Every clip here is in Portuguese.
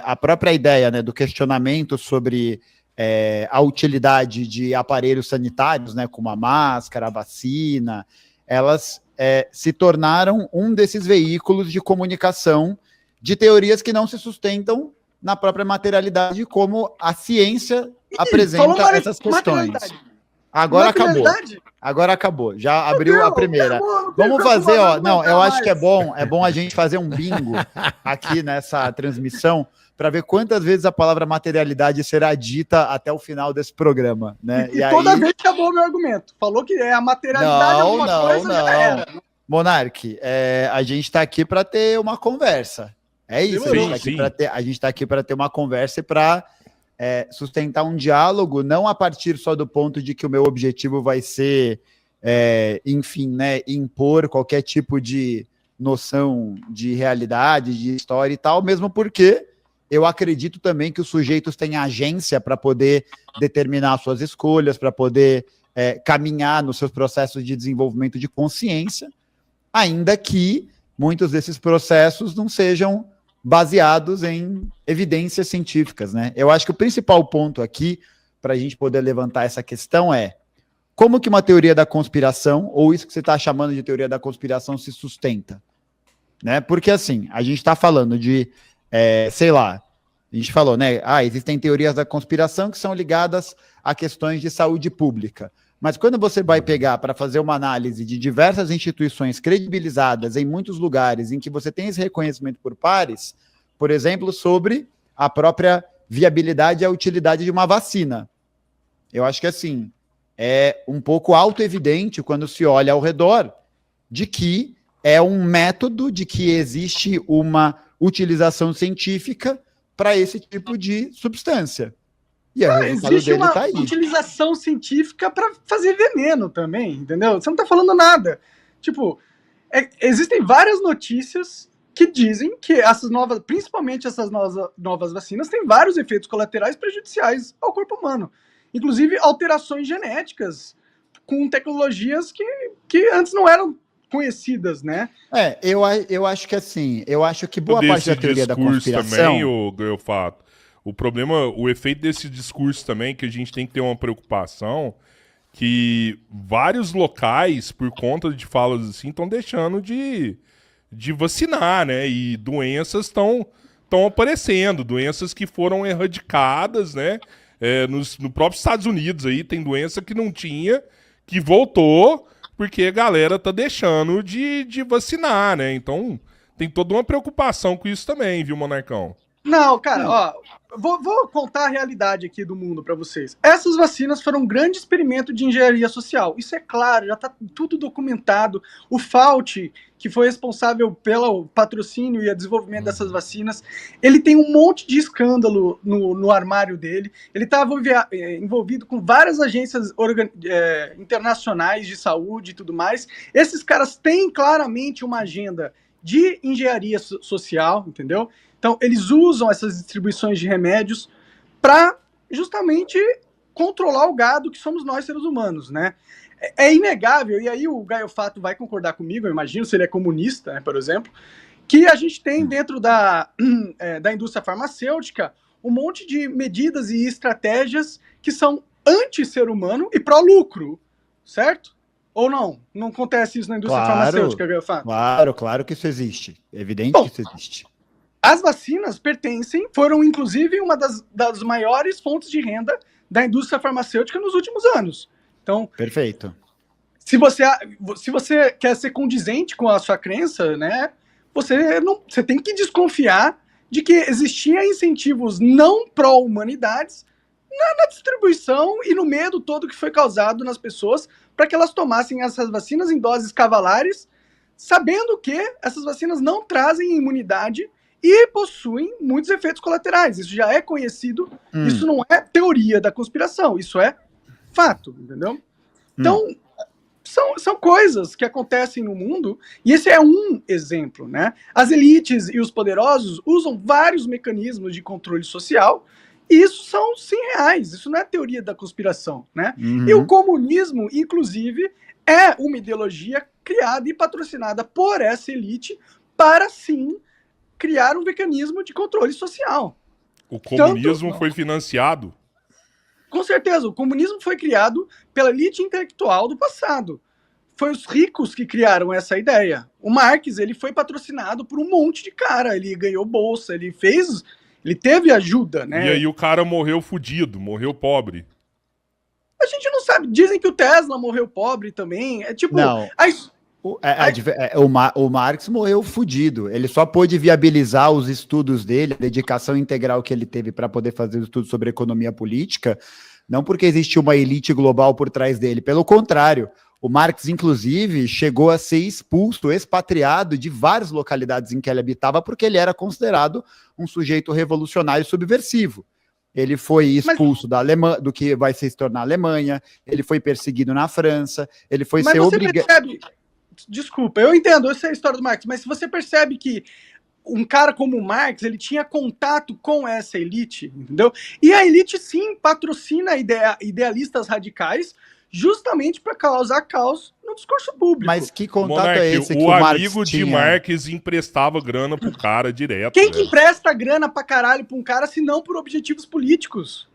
a própria ideia, né, do questionamento sobre a utilidade de aparelhos sanitários, né, como a máscara, a vacina, elas se tornaram um desses veículos de comunicação de teorias que não se sustentam na própria materialidade, como a ciência apresenta essas questões. Agora acabou. Agora acabou. Já abriu a primeira. Vamos fazer, ó. Não, eu acho que é bom a gente fazer um bingo aqui nessa transmissão para ver quantas vezes a palavra materialidade será dita até o final desse programa, né? E toda vez acabou o meu argumento. Falou que a materialidade não. Já era. Monark, a gente está aqui para ter uma conversa. É isso. A gente está aqui para ter uma conversa e para sustentar um diálogo, não a partir só do ponto de que o meu objetivo vai ser, enfim, né, impor qualquer tipo de noção de realidade, de história e tal, mesmo porque eu acredito também que os sujeitos têm agência para poder determinar suas escolhas, para poder caminhar nos seus processos de desenvolvimento de consciência, ainda que muitos desses processos não sejam baseados em evidências científicas, né? Eu acho que o principal ponto aqui, para a gente poder levantar essa questão, é como que uma teoria da conspiração, ou isso que você está chamando de teoria da conspiração, se sustenta, né? Porque, assim, a gente está falando de, sei lá, a gente falou, né? Existem teorias da conspiração que são ligadas a questões de saúde pública. Mas quando você vai pegar para fazer uma análise de diversas instituições credibilizadas em muitos lugares em que você tem esse reconhecimento por pares, por exemplo, sobre a própria viabilidade e a utilidade de uma vacina. Eu acho que, assim, é um pouco autoevidente quando se olha ao redor de que é um método, de que existe uma utilização científica para esse tipo de substância. E existe uma utilização científica para fazer veneno também, entendeu? Você não está falando nada. Tipo, existem várias notícias que dizem que essas novas, principalmente essas novas vacinas, têm vários efeitos colaterais prejudiciais ao corpo humano. Inclusive alterações genéticas com tecnologias que antes não eram conhecidas, né? Eu acho que assim, eu acho que boa parte da teoria da conspiração... também, o fato. O problema, o efeito desse discurso também, que a gente tem que ter uma preocupação, que vários locais, por conta de falas assim, estão deixando de vacinar, né? E doenças estão aparecendo, doenças que foram erradicadas, né? No próprio Estados Unidos aí tem doença que não tinha, que voltou, porque a galera tá deixando de vacinar, né? Então tem toda uma preocupação com isso também, viu, Monarcão? Não, cara, ó, vou contar a realidade aqui do mundo para vocês. Essas vacinas foram um grande experimento de engenharia social. Isso é claro, já tá tudo documentado. O Fauci, que foi responsável pelo patrocínio e o desenvolvimento dessas vacinas, ele tem um monte de escândalo no armário dele. Ele estava envolvido com várias agências internacionais de saúde e tudo mais. Esses caras têm claramente uma agenda de engenharia social, entendeu? Então, eles usam essas distribuições de remédios para justamente controlar o gado que somos nós, seres humanos, né? É inegável, e aí o Gaio Fato vai concordar comigo, eu imagino, se ele é comunista, né, por exemplo, que a gente tem dentro da indústria farmacêutica um monte de medidas e estratégias que são anti-ser humano e pró-lucro, certo? Ou não? Não acontece isso na indústria farmacêutica, Gaio Fato? Claro que isso existe. É evidente que isso existe. As vacinas foram inclusive uma das maiores fontes de renda da indústria farmacêutica nos últimos anos. Então, perfeito. Se você quer ser condizente com a sua crença, né, você tem que desconfiar de que existiam incentivos não pró-humanidades na distribuição e no medo todo que foi causado nas pessoas para que elas tomassem essas vacinas em doses cavalares, sabendo que essas vacinas não trazem imunidade e possuem muitos efeitos colaterais. Isso já é conhecido, isso não é teoria da conspiração, isso é fato, entendeu? Então, são coisas que acontecem no mundo, e esse é um exemplo, né? As elites e os poderosos usam vários mecanismos de controle social, e isso são, sim, reais, isso não é teoria da conspiração, né? E o comunismo, inclusive, é uma ideologia criada e patrocinada por essa elite para, sim, criar um mecanismo de controle social. O comunismo foi financiado? Com certeza, o comunismo foi criado pela elite intelectual do passado. Foi os ricos que criaram essa ideia. O Marx, ele foi patrocinado por um monte de cara, ele ganhou bolsa, ele teve ajuda, né? E aí o cara morreu fudido, morreu pobre. A gente não sabe, dizem que o Tesla morreu pobre também, é tipo... Não. O Marx morreu fudido. Ele só pôde viabilizar os estudos dele, a dedicação integral que ele teve para poder fazer os estudos sobre economia política, não porque existia uma elite global por trás dele. Pelo contrário, o Marx, inclusive, chegou a ser expulso, expatriado de várias localidades em que ele habitava, porque ele era considerado um sujeito revolucionário subversivo. Ele foi expulso da Alemanha, do que vai se tornar a Alemanha, ele foi perseguido na França, ele foi ser obrigado... Desculpa, eu entendo, essa é a história do Marx, mas se você percebe que um cara como o Marx, ele tinha contato com essa elite, entendeu? E a elite, sim, patrocina idealistas radicais justamente para causar caos no discurso público. Mas que contato Monarque, é esse que o Marx amigo tinha? de Marx emprestava grana pro cara direto. Quem que empresta grana pra caralho pra um cara se não por objetivos políticos?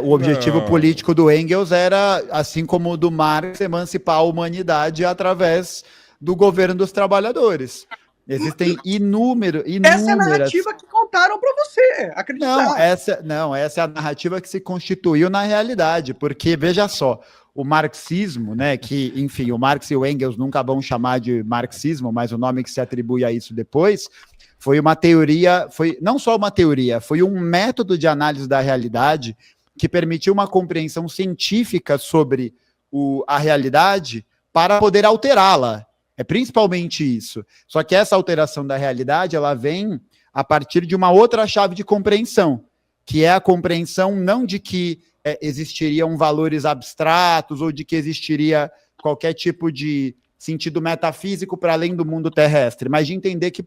O objetivo político do Engels era, assim como o do Marx, emancipar a humanidade através do governo dos trabalhadores. Existem inúmeras... Essa é a narrativa que contaram para você, acreditar. Essa é a narrativa que se constituiu na realidade, porque, veja só, o marxismo, né, que, enfim, o Marx e o Engels nunca vão chamar de marxismo, mas o nome que se atribui a isso depois, foi uma teoria, não só uma teoria, foi um método de análise da realidade que permitiu uma compreensão científica sobre a realidade para poder alterá-la. É principalmente isso. Só que essa alteração da realidade, ela vem a partir de uma outra chave de compreensão, que é a compreensão não de que existiriam valores abstratos ou de que existiria qualquer tipo de sentido metafísico para além do mundo terrestre, mas de entender que,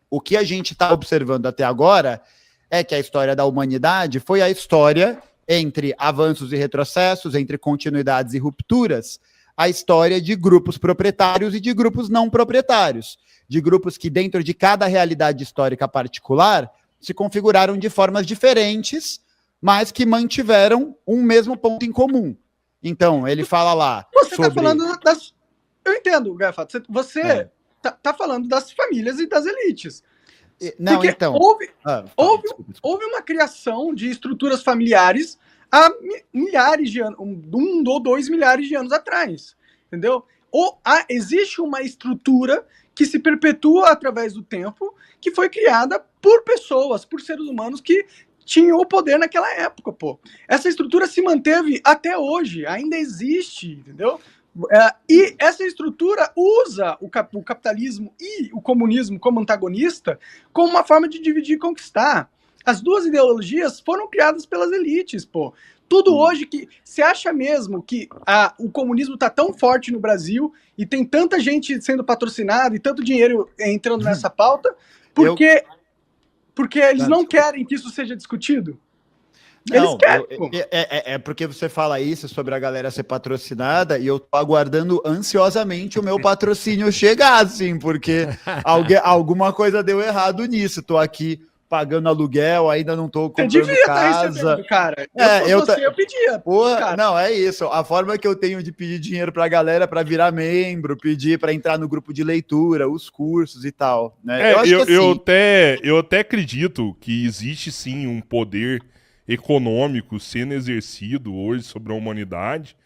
o que a gente está observando até agora é que a história da humanidade foi a história entre avanços e retrocessos, entre continuidades e rupturas, a história de grupos proprietários e de grupos não proprietários, de grupos que dentro de cada realidade histórica particular se configuraram de formas diferentes, mas que mantiveram um mesmo ponto em comum. Então, ele fala lá Você está falando das... Eu entendo, Gafato. Você tá falando das famílias e das elites. Não, porque então... Houve uma criação de estruturas familiares há milhares de anos, 1 ou 2 milhares de anos atrás, entendeu? Existe uma estrutura que se perpetua através do tempo, que foi criada por pessoas, por seres humanos que tinham o poder naquela época, Essa estrutura se manteve até hoje, ainda existe, entendeu? E essa estrutura usa o capitalismo e o comunismo como antagonista como uma forma de dividir e conquistar. As duas ideologias foram criadas pelas elites, Tudo hoje que... Você acha mesmo que o comunismo está tão forte no Brasil e tem tanta gente sendo patrocinada e tanto dinheiro entrando nessa pauta porque eles não querem que isso seja discutido? Não, é porque você fala isso sobre a galera ser patrocinada e eu tô aguardando ansiosamente o meu patrocínio chegar, assim, porque alguma coisa deu errado nisso. Tô aqui pagando aluguel, ainda não tô comprando casa. Cara. Eu pedia. Não, é isso. A forma que eu tenho de pedir dinheiro pra galera para virar membro, pedir para entrar no grupo de leitura, os cursos e tal, né? Eu até acredito que existe sim um poder econômico sendo exercido hoje sobre a humanidade,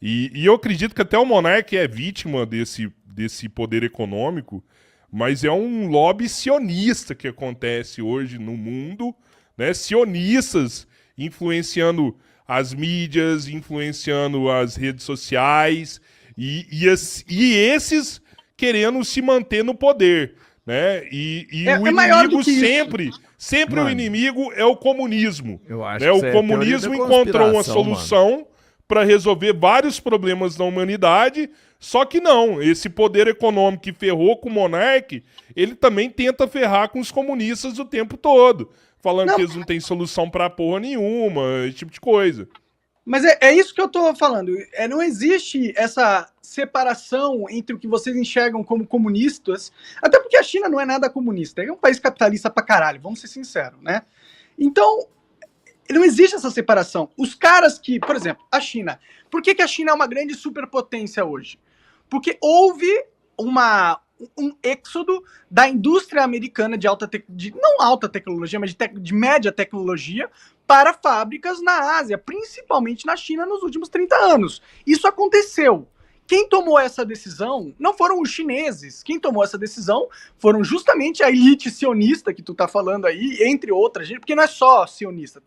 e eu acredito que até o Monark é vítima desse poder econômico, mas é um lobby sionista que acontece hoje no mundo, né? Sionistas influenciando as mídias, influenciando as redes sociais, e esses querendo se manter no poder, né? E o inimigo sempre o inimigo é o comunismo. Eu acho né? O comunismo encontrou uma solução para resolver vários problemas da humanidade, só que não, esse poder econômico que ferrou com o Monark, ele também tenta ferrar com os comunistas o tempo todo, falando que eles não têm solução para porra nenhuma, esse tipo de coisa. Mas é isso que eu tô falando. Não existe essa separação entre o que vocês enxergam como comunistas, até porque a China não é nada comunista, é um país capitalista pra caralho, vamos ser sinceros, né? Então, não existe essa separação. Os caras que, por exemplo, a China. Por que a China é uma grande superpotência hoje? Porque houve um êxodo da indústria americana não alta tecnologia, mas de média tecnologia para fábricas na Ásia, principalmente na China, nos últimos 30 anos. Isso aconteceu. Quem tomou essa decisão não foram os chineses. Quem tomou essa decisão foram justamente a elite sionista que tu tá falando aí, entre outras, porque não é só sionista,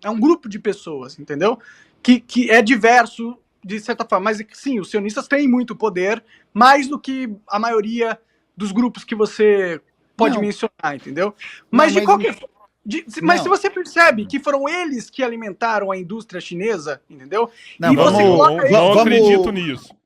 é um grupo de pessoas, entendeu? Que é diverso, de certa forma. Mas sim, os sionistas têm muito poder, mais do que a maioria dos grupos que você pode mencionar, entendeu? Mas de qualquer forma. Mas se você percebe que foram eles que alimentaram a indústria chinesa, entendeu? Não, não acredito nisso.